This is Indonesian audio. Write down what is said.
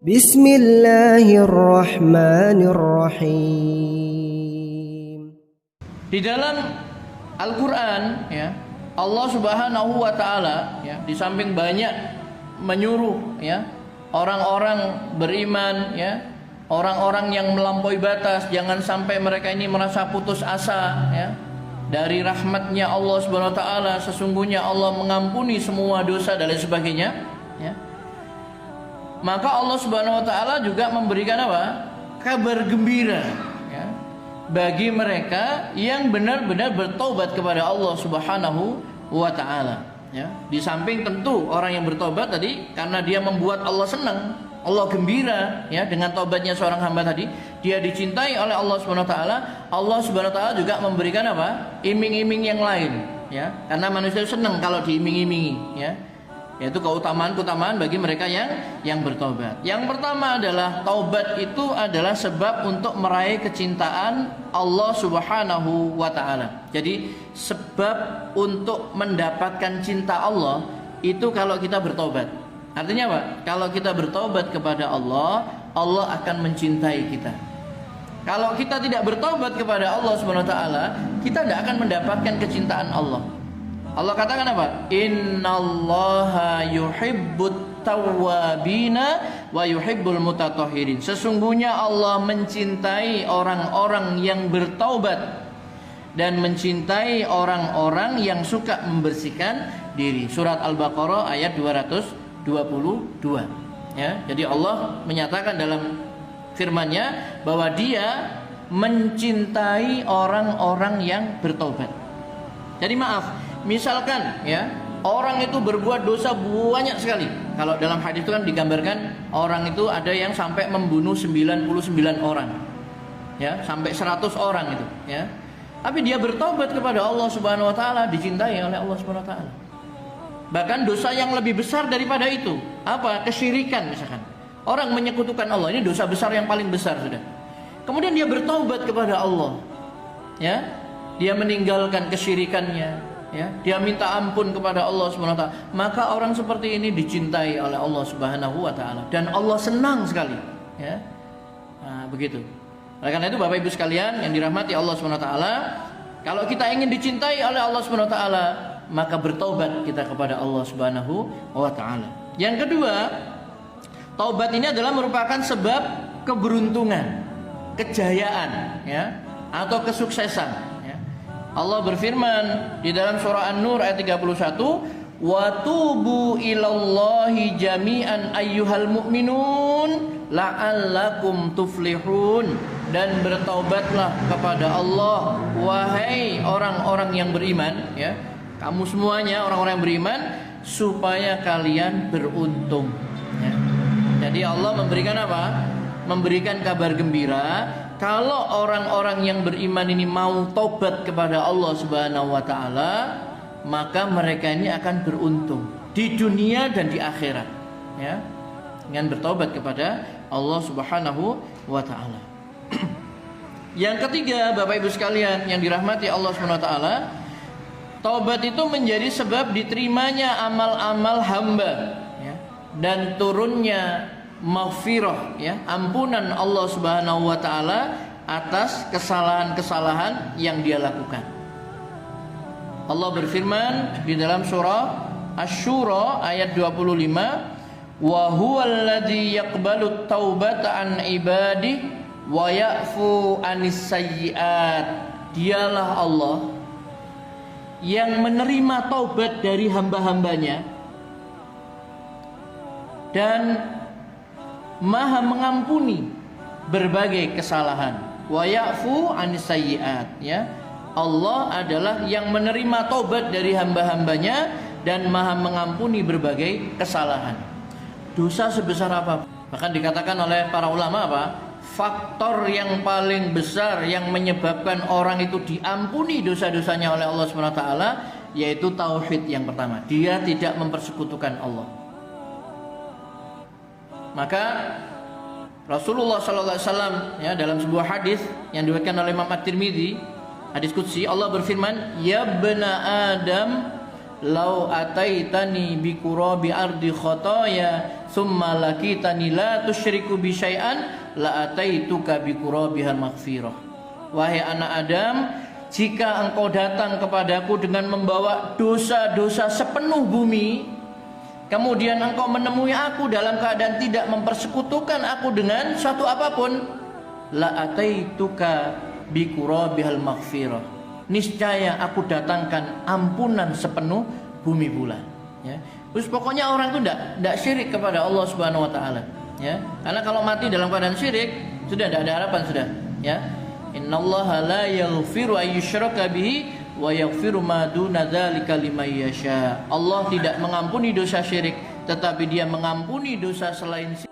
Bismillahirrahmanirrahim. Di dalam Al-Quran, ya, Allah Subhanahu wa Ta'ala, ya, di samping banyak menyuruh, ya, orang-orang beriman, ya, orang-orang yang melampaui batas, jangan sampai mereka ini merasa putus asa, ya, dari rahmatnya Allah Subhanahu wa Ta'ala. Sesungguhnya Allah mengampuni semua dosa dan lain sebagainya, ya. Maka Allah Subhanahu wa Ta'ala juga memberikan apa? Kabar gembira, ya, bagi mereka yang benar-benar bertobat kepada Allah Subhanahu wa Ta'ala, ya. Di samping tentu orang yang bertobat tadi karena dia membuat Allah senang, Allah gembira, ya, dengan tobatnya seorang hamba tadi, dia dicintai oleh Allah Subhanahu wa Ta'ala. Allah Subhanahu wa Ta'ala juga memberikan apa? Iming-iming yang lain, ya. Karena manusia senang kalau diiming-imingi, ya. Yaitu keutamaan-keutamaan bagi mereka yang bertobat. Yang pertama adalah taubat itu adalah sebab untuk meraih kecintaan Allah Subhanahu wa Ta'ala. Jadi sebab untuk mendapatkan cinta Allah itu kalau kita bertobat. Artinya apa? Kalau kita bertobat kepada Allah, Allah akan mencintai kita. Kalau kita tidak bertobat kepada Allah Subhanahu wa Ta'ala, kita tidak akan mendapatkan kecintaan Allah. Allah katakan apa? Innallaha yuhibbut tawwabina wa yuhibbul mutatahhirin. Sesungguhnya Allah mencintai orang-orang yang bertaubat dan mencintai orang-orang yang suka membersihkan diri. Surat Al-Baqarah ayat 222. Ya, jadi Allah menyatakan dalam firman-Nya bahwa Dia mencintai orang-orang yang bertaubat. Jadi maaf, misalkan, ya, orang itu berbuat dosa banyak sekali. Kalau dalam hadis itu kan digambarkan orang itu ada yang sampai membunuh 99 orang, ya, sampai 100 orang itu, ya. Tapi dia bertobat kepada Allah Subhanahu wa Ta'ala, dicintai oleh Allah Subhanahu wa Ta'ala. Bahkan dosa yang lebih besar daripada itu, apa? Kesyirikan misalkan. Orang menyekutukan Allah, ini dosa besar yang paling besar sudah. Kemudian dia bertobat kepada Allah, ya. Dia meninggalkan kesyirikannya, ya. Dia minta ampun kepada Allah Subhanahu wa Ta'ala. Maka orang seperti ini dicintai oleh Allah Subhanahu wa Ta'ala dan Allah senang sekali, ya. Nah, begitu. Oleh karena itu Bapak Ibu sekalian yang dirahmati Allah Subhanahu wa Ta'ala, kalau kita ingin dicintai oleh Allah Subhanahu wa Ta'ala, maka bertaubat kita kepada Allah Subhanahu wa Ta'ala. Yang kedua, taubat ini adalah merupakan sebab keberuntungan, kejayaan, ya, atau kesuksesan. Allah berfirman di dalam surah An-Nur ayat 31, "Wa tubu ilallahi jami'an ayyuhal mu'minun la'allakum tuflihun." Dan bertaubatlah kepada Allah wahai orang-orang yang beriman, ya. Kamu semuanya orang-orang yang beriman supaya kalian beruntung, ya. Jadi Allah memberikan apa? Memberikan kabar gembira. Kalau orang-orang yang beriman ini mau tobat kepada Allah Subhanahu wa Ta'ala, maka mereka ini akan beruntung di dunia dan di akhirat, ya, dengan bertobat kepada Allah Subhanahu wa Ta'ala. Yang ketiga, Bapak Ibu sekalian yang dirahmati Allah Subhanahu wa Ta'ala, taubat itu menjadi sebab diterimanya amal-amal hamba, ya, dan turunnya maghfirah, ya, ampunan Allah Subhanahu wa Ta'ala atas kesalahan-kesalahan yang dia lakukan. Allah berfirman di dalam surah Asy-Syura ayat 25, "Wa huwallazi yaqbalut taubata an ibadihi wa ya'fu anis sayyi'at." Dialah Allah yang menerima taubat dari hamba-hambanya dan Maha mengampuni berbagai kesalahan. Wa ya'fu anis sayyi'at, ya. Allah adalah yang menerima taubat dari hamba-hambanya dan Maha mengampuni berbagai kesalahan. Dosa sebesar apa? Bahkan dikatakan oleh para ulama apa? Faktor yang paling besar yang menyebabkan orang itu diampuni dosa-dosanya oleh Allah Subhanahu wa Ta'ala yaitu tauhid yang pertama. Dia tidak mempersekutukan Allah. Maka Rasulullah SAW, ya, dalam sebuah hadis yang diriwayatkan oleh Imam At-Tirmidzi, hadis qudsi, Allah berfirman, "Ya bani Adam, lau ataitani bi qurabi ardi khotoya thumma lakitani la tusyriku bi syai'an la ataituka bi qurabihal maghfirah. Wahai anak Adam, jika engkau datang kepadaku dengan membawa dosa-dosa sepenuh bumi, kemudian engkau menemui aku dalam keadaan tidak mempersekutukan aku dengan suatu apapun, la ataituka bi qurabihal maghfirah, niscaya aku datangkan ampunan sepenuh bumi bulan. Ya, terus pokoknya orang itu tidak syirik kepada Allah Subhanahu Wa Taala. Ya, karena kalau mati dalam keadaan syirik sudah tidak ada harapan sudah. Ya, innallaha la yaghfiru ayyushraka bihi wa yaghfiru ma duna dzalika liman yasha. Allah tidak mengampuni dosa syirik, tetapi Dia mengampuni dosa selain syirik.